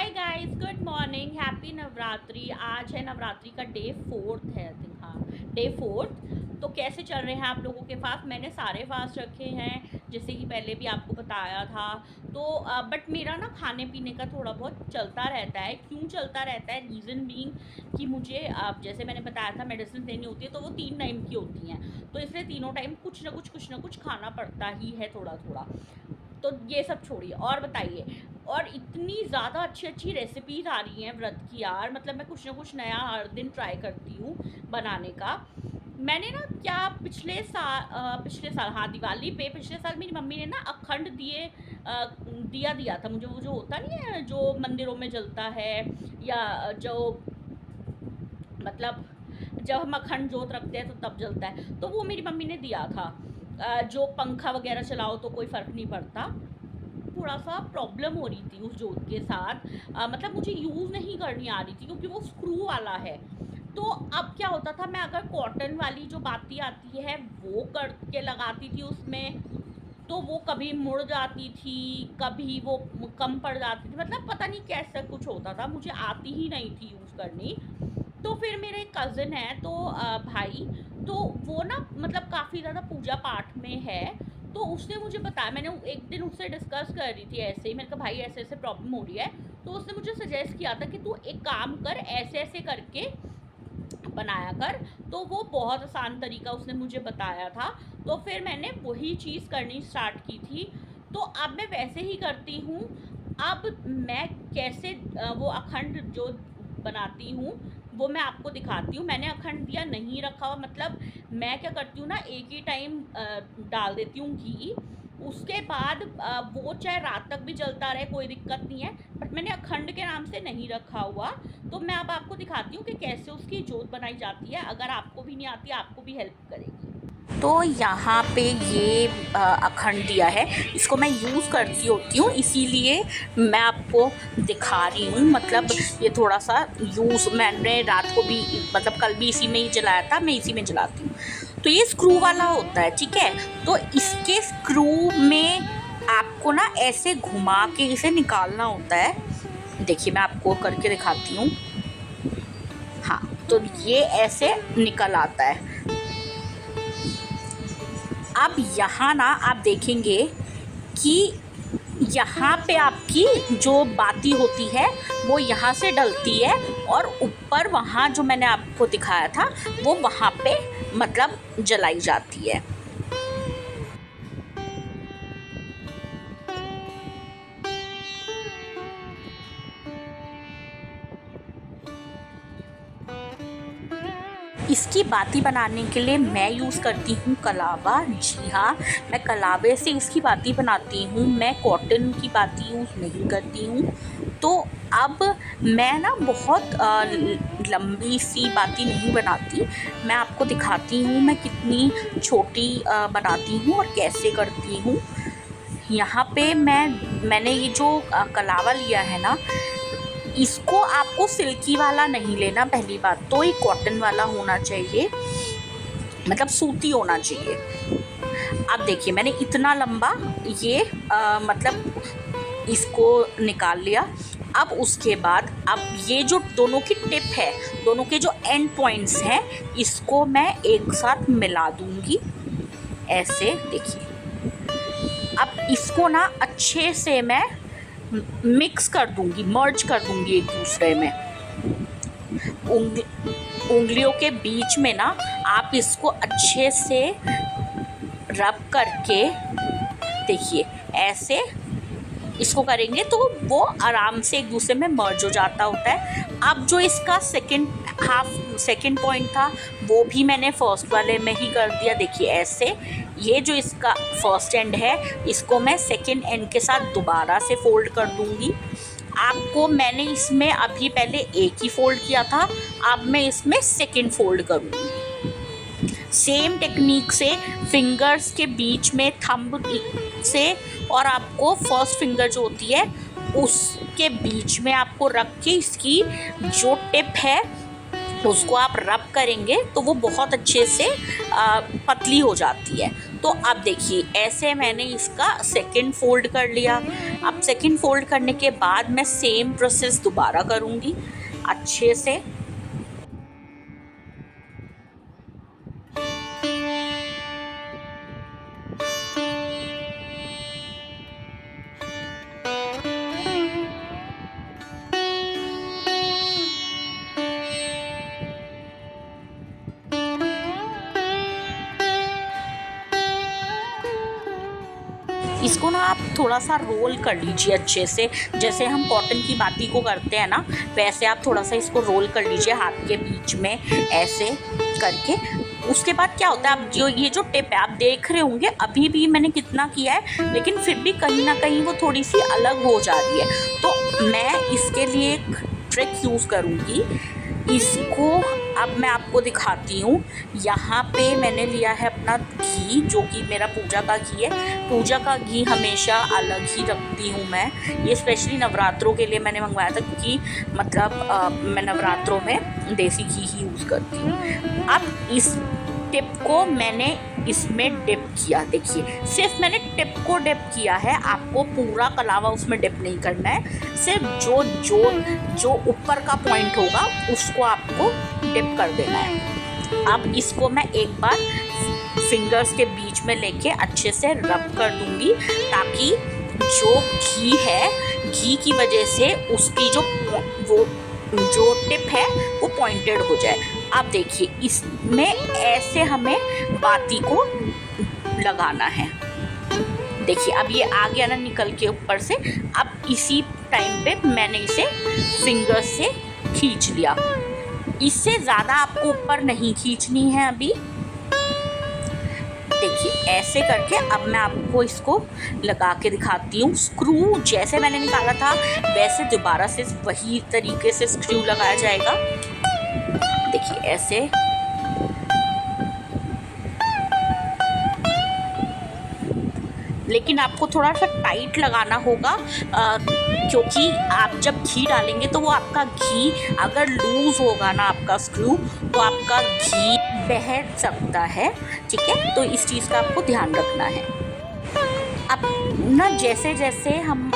Hi guys, good morning, happy Navratri. आज है नवरात्रि का डे 4 है, आई थिंक। हाँ, डे 4। तो कैसे चल रहे हैं आप लोगों के फास्ट? मैंने सारे फास्ट रखे हैं, जैसे कि पहले भी आपको बताया था। तो बट मेरा ना खाने पीने का थोड़ा बहुत चलता रहता है। क्यों चलता रहता है? रीज़न बीइंग कि मुझे जैसे मैंने बताया था मेडिसिन देनी होती है, तो वो 3 टाइम की होती हैं। तो इसलिए तीनों टाइम कुछ ना कुछ खाना पड़ता ही है, थोड़ा थोड़ा। तो ये सब छोड़िए और बताइए। और इतनी ज़्यादा अच्छी अच्छी रेसिपीज़ आ रही हैं व्रत की यार, मतलब मैं कुछ ना कुछ नया हर दिन ट्राई करती हूँ बनाने का। मैंने ना क्या पिछले साल, हाँ, दिवाली पे पिछले साल मेरी मम्मी ने ना अखंड दिया था मुझे। वो जो होता नहीं है, जो मंदिरों में जलता है, या जो मतलब जब हम अखंड जोत रखते हैं तो तब जलता है, तो वो मेरी मम्मी ने दिया था। जो पंखा वगैरह चलाओ तो कोई फ़र्क नहीं पड़ता। थोड़ा सा प्रॉब्लम हो रही थी उस जोत के साथ। मतलब मुझे यूज़ नहीं करनी आ रही थी क्योंकि वो स्क्रू वाला है। तो अब क्या होता था, मैं अगर कॉटन वाली जो बाती आती है वो करके लगाती थी उसमें, तो वो कभी मुड़ जाती थी, कभी वो कम पड़ जाती थी। मतलब पता नहीं कैसा कुछ होता था, मुझे आती ही नहीं थी यूज़ करनी। तो फिर मेरे एक कज़न है, तो भाई, तो वो ना मतलब काफ़ी ज़्यादा पूजा पाठ में है। तो उसने मुझे बताया, मैंने एक दिन उससे डिस्कस कर रही थी ऐसे ही, मैंने कहा भाई ऐसे ऐसे प्रॉब्लम हो रही है। तो उसने मुझे सजेस्ट किया था कि तू एक काम कर, ऐसे ऐसे करके बनाया कर। तो वो बहुत आसान तरीका उसने मुझे बताया था। तो फिर मैंने वही चीज़ करनी स्टार्ट की थी। तो अब मैं वैसे ही करती हूँ। अब मैं कैसे वो अखंड जो बनाती हूँ वो मैं आपको दिखाती हूँ। मैंने अखंड दिया नहीं रखा हुआ, मतलब मैं क्या करती हूँ ना, एक ही टाइम डाल देती हूँ घी। उसके बाद वो चाहे रात तक भी चलता रहे, कोई दिक्कत नहीं है। बट मैंने अखंड के नाम से नहीं रखा हुआ। तो मैं अब आपको दिखाती हूँ कि कैसे उसकी जोत बनाई जाती है। अगर आपको भी नहीं आती, आपको भी हेल्प करेगी। तो यहाँ पे ये अखंड दिया है, इसको मैं यूज़ करती होती हूँ, इसीलिए मैं आपको दिखा रही हूँ। मतलब ये थोड़ा सा यूज़ मैंने रात को भी, मतलब कल भी इसी में ही जलाया था, मैं इसी में जलाती हूँ। तो ये स्क्रू वाला होता है, ठीक है। तो इसके स्क्रू में आपको ना ऐसे घुमा के इसे निकालना होता है। देखिए मैं आपको करके दिखाती हूँ। हाँ, तो ये ऐसे निकल आता है। अब यहाँ ना आप देखेंगे कि यहाँ पे आपकी जो बाती होती है वो यहाँ से डलती है, और ऊपर वहाँ जो मैंने आपको दिखाया था वो वहाँ पे मतलब जलाई जाती है। इसकी बाती बनाने के लिए मैं यूज़ करती हूँ कलावा। जी हाँ, मैं कलावे से इसकी बाती बनाती हूँ, मैं कॉटन की बाती यूज़ नहीं करती हूँ। तो अब मैं ना बहुत लंबी सी बाती नहीं बनाती, मैं आपको दिखाती हूँ मैं कितनी छोटी बनाती हूँ और कैसे करती हूँ। यहाँ पे मैंने ये जो कलावा लिया है ना, इसको आपको सिल्की वाला नहीं लेना। पहली बात तो ये कॉटन वाला होना चाहिए, मतलब सूती होना चाहिए। अब देखिए मैंने इतना लंबा ये मतलब इसको निकाल लिया। अब उसके बाद अब ये जो दोनों की टिप है, दोनों के जो एंड पॉइंट्स हैं, इसको मैं एक साथ मिला दूंगी ऐसे। देखिए अब इसको ना अच्छे से मैं मिक्स कर दूंगी, मर्ज कर दूंगी एक दूसरे में। उंगलियों के बीच में ना आप इसको अच्छे से रब करके देखिए, ऐसे इसको करेंगे तो वो आराम से एक दूसरे में मर्ज हो जाता होता है। अब जो इसका सेकंड पॉइंट था वो भी मैंने फर्स्ट वाले में ही कर दिया। देखिए ऐसे, ये जो इसका फर्स्ट एंड है इसको मैं सेकंड एंड के साथ दोबारा से फोल्ड कर दूंगी। आपको मैंने इसमें अभी पहले एक ही फोल्ड किया था, अब मैं इसमें सेकंड फोल्ड करूँगी। सेम टेक्निक से फिंगर्स के बीच में थंब से, और आपको फर्स्ट फिंगर जो होती है उसके बीच में आपको रख के इसकी जो टिप है उसको आप रब करेंगे तो वो बहुत अच्छे से पतली हो जाती है। तो अब देखिए ऐसे मैंने इसका सेकंड फोल्ड कर लिया। अब सेकंड फोल्ड करने के बाद मैं सेम प्रोसेस दोबारा करूँगी अच्छे से। इसको ना आप थोड़ा सा रोल कर लीजिए अच्छे से, जैसे हम कॉटन की बाती को करते हैं ना, वैसे आप थोड़ा सा इसको रोल कर लीजिए हाथ के बीच में ऐसे करके। उसके बाद क्या होता है, आप जो ये जो टिप है आप देख रहे होंगे अभी भी मैंने कितना किया है, लेकिन फिर भी कहीं ना कहीं वो थोड़ी सी अलग हो जा रही है। तो मैं इसके लिए एक ट्रिक यूज़ करूँगी। इसको अब मैं आपको दिखाती हूँ। यहाँ पे मैंने लिया है अपना घी, जो कि मेरा पूजा का घी है। पूजा का घी हमेशा अलग ही रखती हूँ मैं, ये स्पेशली नवरात्रों के लिए मैंने मंगवाया था, क्योंकि मतलब मैं नवरात्रों में देसी घी ही यूज़ करती हूँ। अब इस टिप को मैंने इसमें डिप किया, देखिए सिर्फ मैंने टिप को डिप किया है, आपको पूरा कलावा उसमें डिप नहीं करना है। सिर्फ जो जो जो ऊपर का पॉइंट होगा उसको आपको डिप कर देना है। अब इसको मैं एक बार फिंगर्स के बीच में लेके अच्छे से रब कर दूंगी, ताकि जो घी है, घी की वजह से उसकी जो टिप है वो पॉइंटेड हो जाए। अब देखिए इसमें ऐसे हमें बाती को लगाना है। देखिए अब ये आ गया ना निकल के ऊपर से। अब इसी टाइम पे मैंने इसे फिंगर से खींच लिया। इससे ज़्यादा आपको ऊपर नहीं खींचनी है अभी। देखिए ऐसे करके अब मैं आपको इसको लगा के दिखाती हूँ। स्क्रू जैसे मैंने निकाला था वैसे दोबारा से वही तरीके से स्क्रू लगाया जाएगा। देखिए ऐसे, लेकिन आपको थोड़ा सा टाइट लगाना होगा, क्योंकि आप जब घी डालेंगे तो वो आपका घी अगर लूज़ होगा ना आपका स्क्रू, तो आपका घी बह सकता है, ठीक है। तो इस चीज़ का आपको ध्यान रखना है। अब ना जैसे जैसे हम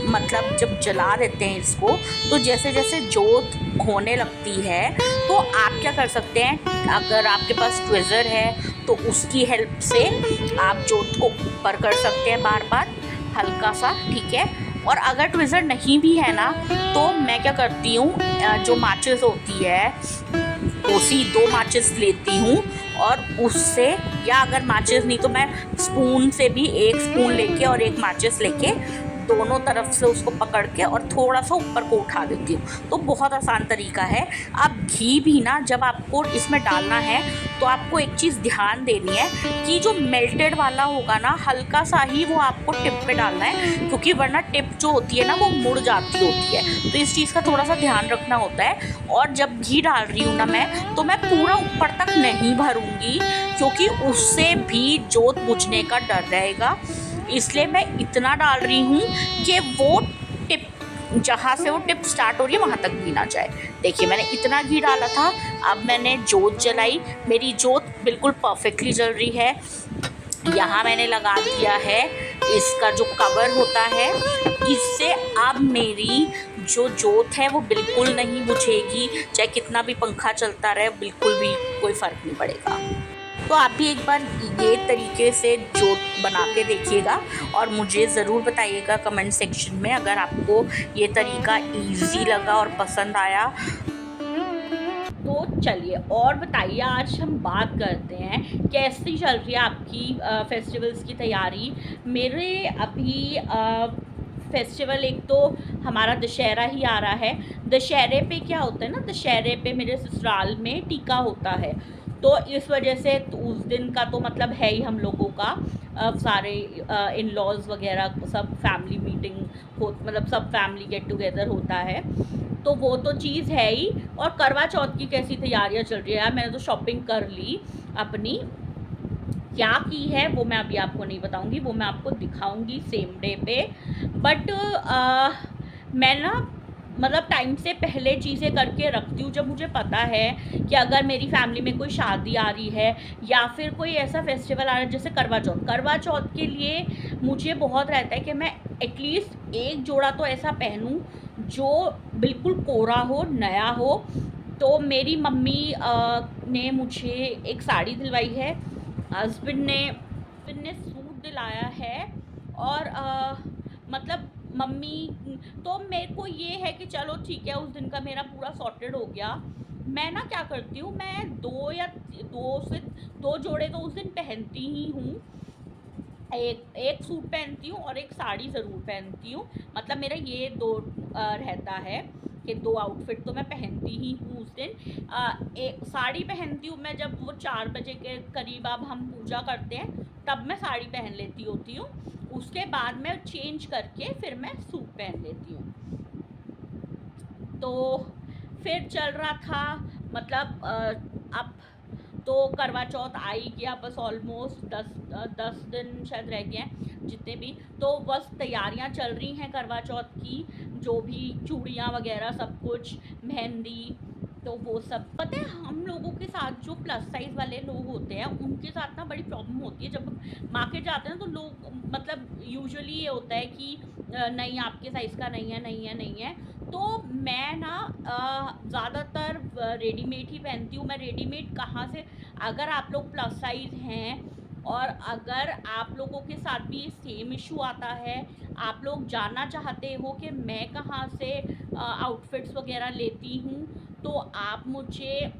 मतलब जब जला देते हैं इसको, तो जैसे जैसे जोत होने लगती है तो आप क्या कर सकते हैं, अगर आपके पास ट्विज़र है तो उसकी हेल्प से आप जोत को ऊपर कर सकते हैं बार बार हल्का सा, ठीक है। और अगर ट्विज़र नहीं भी है ना, तो मैं क्या करती हूँ, जो माचिस होती है उसी 2 माचिस लेती हूँ, और उससे, या अगर माचिस नहीं तो मैं स्पून से भी 1 स्पून लेके और 1 माचिस लेके दोनों तरफ से उसको पकड़ के और थोड़ा सा ऊपर को उठा देती हूँ। तो बहुत आसान तरीका है। अब घी भी ना जब आपको इसमें डालना है तो आपको एक चीज़ ध्यान देनी है कि जो मेल्टेड वाला होगा ना, हल्का सा ही वो आपको टिप पे डालना है, क्योंकि वरना टिप जो होती है ना वो मुड़ जाती होती है। तो इस चीज़ का थोड़ा सा ध्यान रखना होता है। और जब घी डाल रही हूँ ना मैं, तो मैं पूरा ऊपर तक नहीं भरूँगी, क्योंकि उससे भी जोत बुझने का डर रहेगा। इसलिए मैं इतना डाल रही हूँ कि वो टिप, जहाँ से वो टिप स्टार्ट हो रही है वहाँ तक भी ना जाए। देखिए मैंने इतना घी डाला था। अब मैंने जोत जलाई, मेरी जोत बिल्कुल परफेक्टली जल रही है। यहाँ मैंने लगा दिया है इसका जो कवर होता है, इससे अब मेरी जो जोत है वो बिल्कुल नहीं बुझेगी, चाहे कितना भी पंखा चलता रहे, बिल्कुल भी कोई फ़र्क नहीं पड़ेगा। तो आप भी एक बार ये तरीके से जोत बना के देखिएगा और मुझे ज़रूर बताइएगा कमेंट सेक्शन में, अगर आपको ये तरीका इजी लगा और पसंद आया। तो चलिए और बताइए, आज हम बात करते हैं कैसी चल रही है आपकी फेस्टिवल्स की तैयारी। मेरे अभी फेस्टिवल, एक तो हमारा दशहरा ही आ रहा है। दशहरे पे क्या होता है ना, दशहरे पे मेरे ससुराल में टीका होता है, तो इस वजह से तो उस दिन का तो मतलब है ही हम लोगों का सारे इन लॉज वगैरह सब फैमिली मीटिंग हो, मतलब सब फैमिली गेट टुगेदर होता है, तो वो तो चीज़ है ही। और करवा चौथ की कैसी तैयारियां चल रही है यार, मैंने तो शॉपिंग कर ली अपनी। क्या की है वो मैं अभी आपको नहीं बताऊंगी, वो मैं आपको दिखाऊंगी सेम डे पे। बट मैं ना मतलब टाइम से पहले चीज़ें करके रखती हूँ, जब मुझे पता है कि अगर मेरी फैमिली में कोई शादी आ रही है या फिर कोई ऐसा फेस्टिवल आ रहा है जैसे करवा चौथ के लिए मुझे बहुत रहता है कि मैं एटलीस्ट एक जोड़ा तो ऐसा पहनूं जो बिल्कुल कोरा हो, नया हो। तो मेरी मम्मी ने मुझे एक साड़ी दिलवाई है, हस्बैंड ने सूट दिलाया है, और मतलब मम्मी, तो मेरे को ये है कि चलो ठीक है, उस दिन का मेरा पूरा सॉर्टेड हो गया। मैं ना क्या करती हूँ, मैं दो जोड़े तो उस दिन पहनती ही हूँ। एक एक सूट पहनती हूँ और एक साड़ी ज़रूर पहनती हूँ। मतलब मेरा ये दो रहता है कि दो आउटफिट तो मैं पहनती ही हूँ उस दिन। एक साड़ी पहनती हूँ मैं जब वो 4 बजे के करीब अब हम पूजा करते हैं, तब मैं साड़ी पहन लेती होती हूँ। उसके बाद मैं चेंज करके फिर मैं सूट पहन लेती हूँ। तो फिर चल रहा था, मतलब अब तो करवा चौथ आ ही गया, बस ऑलमोस्ट 10 दिन शायद रह गए हैं जितने भी। तो बस तैयारियां चल रही हैं करवा चौथ की, जो भी चूड़ियाँ वगैरह सब कुछ, मेहंदी, तो वो सब। पता है हम लोगों के साथ जो प्लस साइज़ वाले लोग होते हैं उनके साथ ना बड़ी प्रॉब्लम होती है। जब मार्केट जाते हैं तो लोग, मतलब यूजुअली ये होता है कि नहीं आपके साइज़ का नहीं है, नहीं है, नहीं है। तो मैं ना ज़्यादातर रेडीमेड ही पहनती हूँ। मैं रेडीमेड कहाँ से, अगर आप लोग प्लस साइज़ हैं और अगर आप लोगों के साथ भी सेम इशू आता है, आप लोग जानना चाहते हो कि मैं कहाँ से आउटफिट्स वगैरह लेती हूँ, तो आप मुझे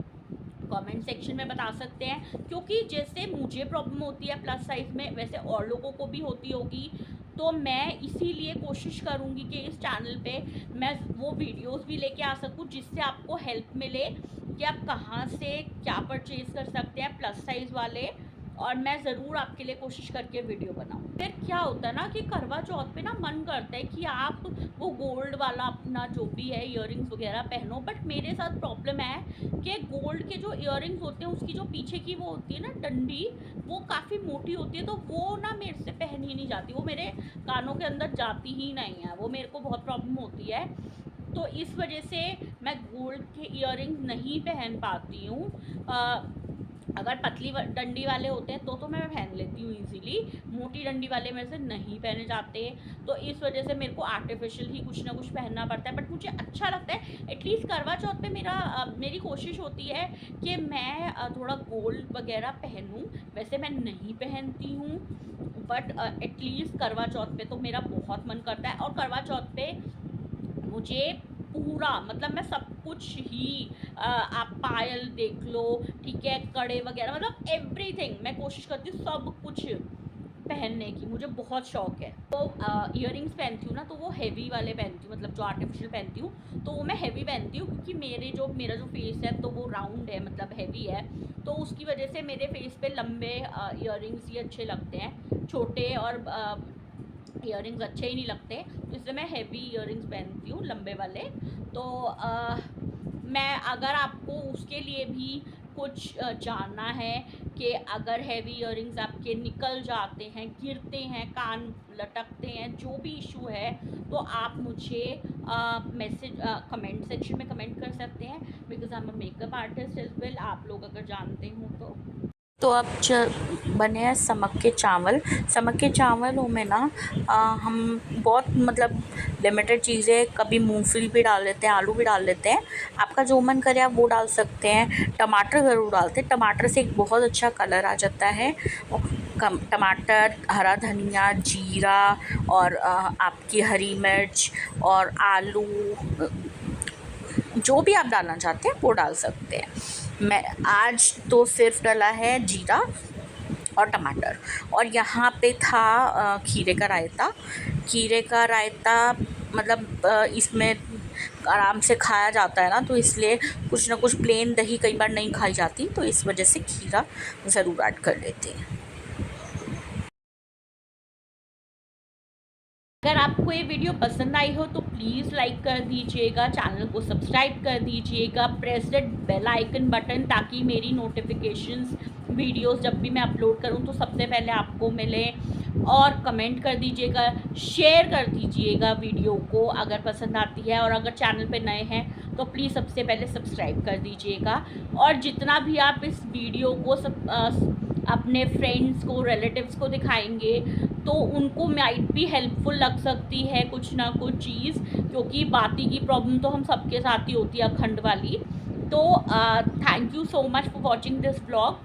कमेंट सेक्शन में बता सकते हैं। क्योंकि जैसे मुझे प्रॉब्लम होती है प्लस साइज़ में, वैसे और लोगों को भी होती होगी। तो मैं इसीलिए कोशिश करूँगी कि इस चैनल पे मैं वो वीडियोस भी लेके आ सकूँ जिससे आपको हेल्प मिले कि आप कहाँ से क्या परचेज़ कर सकते हैं प्लस साइज़ वाले। और मैं ज़रूर आपके लिए कोशिश करके वीडियो बनाऊँ। फिर क्या होता है ना कि करवा चौथ पे ना मन करता है कि आप वो गोल्ड वाला अपना जो भी है ईयरिंग्स वगैरह पहनो, बट मेरे साथ प्रॉब्लम है कि गोल्ड के जो ईयरिंग्स होते हैं उसकी जो पीछे की वो होती है ना डंडी, वो काफ़ी मोटी होती है, तो वो ना मेरे से पहन ही नहीं जाती, वो मेरे कानों के अंदर जाती ही नहीं है, वो मेरे को बहुत प्रॉब्लम होती है। तो इस वजह से मैं गोल्ड के ईयरिंग्स नहीं पहन पाती हूँ। अगर पतली डंडी वाले होते हैं तो मैं पहन लेती हूँ इजीली, मोटी डंडी वाले मेरे से नहीं पहने जाते। तो इस वजह से मेरे को आर्टिफिशियल ही कुछ ना कुछ पहनना पड़ता है, बट मुझे अच्छा लगता है। एटलीस्ट करवा चौथ पे मेरी कोशिश होती है कि मैं थोड़ा गोल्ड वगैरह पहनूँ। वैसे मैं नहीं पहनती हूँ, बट एटलीस्ट करवा चौथ पे तो मेरा बहुत मन करता है। और करवा चौथ पे मुझे पूरा, मतलब मैं सब कुछ ही आप पायल देख लो, ठीक है, कड़े वगैरह, मतलब एवरीथिंग मैं कोशिश करती हूँ सब कुछ पहनने की, मुझे बहुत शौक है। तो ईयरिंग्स पहनती हूँ ना तो वो हैवी वाले पहनती हूँ, मतलब जो आर्टिफिशियल पहनती हूँ तो वो मैं हैवी पहनती हूँ, क्योंकि मेरा जो फेस है तो वो राउंड है, मतलब हैवी है। तो उसकी वजह से मेरे फेस पे लंबे ईयरिंग्स ही अच्छे लगते हैं, छोटे और ईयरिंग्स अच्छे ही नहीं लगते। तो इसलिए मैं हैवी ईयरिंग्स पहनती हूँ, लंबे वाले। तो मैं, अगर आपको उसके लिए भी कुछ जानना है कि अगर हैवी ईयरिंग्स आपके निकल जाते हैं, गिरते हैं, कान लटकते हैं, जो भी इशू है, तो आप मुझे मैसेज कमेंट सेक्शन में कमेंट कर सकते हैं, because I am a makeup artist as well, आप लोग अगर जानते हो तो। तो अब बने हैं समक के चावलों में ना हम बहुत, मतलब लिमिटेड चीज़ें, कभी मूंगफली भी डाल देते हैं, आलू भी डाल देते हैं, आपका जो मन करे आप वो डाल सकते हैं। टमाटर ज़रूर डालते हैं, टमाटर से एक बहुत अच्छा कलर आ जाता है। टमाटर, हरा धनिया, जीरा और आपकी हरी मिर्च और आलू, जो भी आप डालना चाहते हैं वो डाल सकते हैं। मैं आज तो सिर्फ डाला है जीरा और टमाटर। और यहाँ पे था खीरे का रायता, मतलब इसमें आराम से खाया जाता है ना, तो इसलिए कुछ ना कुछ प्लेन दही कई बार नहीं खाई जाती, तो इस वजह से खीरा ज़रूर ऐड कर लेते हैं। अगर आपको ये वीडियो पसंद आई हो तो प्लीज़ लाइक कर दीजिएगा, चैनल को सब्सक्राइब कर दीजिएगा, press that bell icon button, ताकि मेरी नोटिफिकेशंस वीडियोस जब भी मैं अपलोड करूं तो सबसे पहले आपको मिले। और कमेंट कर दीजिएगा, शेयर कर दीजिएगा वीडियो को अगर पसंद आती है, और अगर चैनल पे नए हैं तो प्लीज़ सबसे पहले सब्सक्राइब कर दीजिएगा। और जितना भी आप इस वीडियो को अपने फ्रेंड्स को, रिलेटिव्स को दिखाएंगे तो उनको माइट भी हेल्पफुल लग सकती है कुछ ना कुछ चीज़, क्योंकि बाती की प्रॉब्लम तो हम सबके साथ ही होती है, अखंड वाली। तो thank you so much for watching this vlog.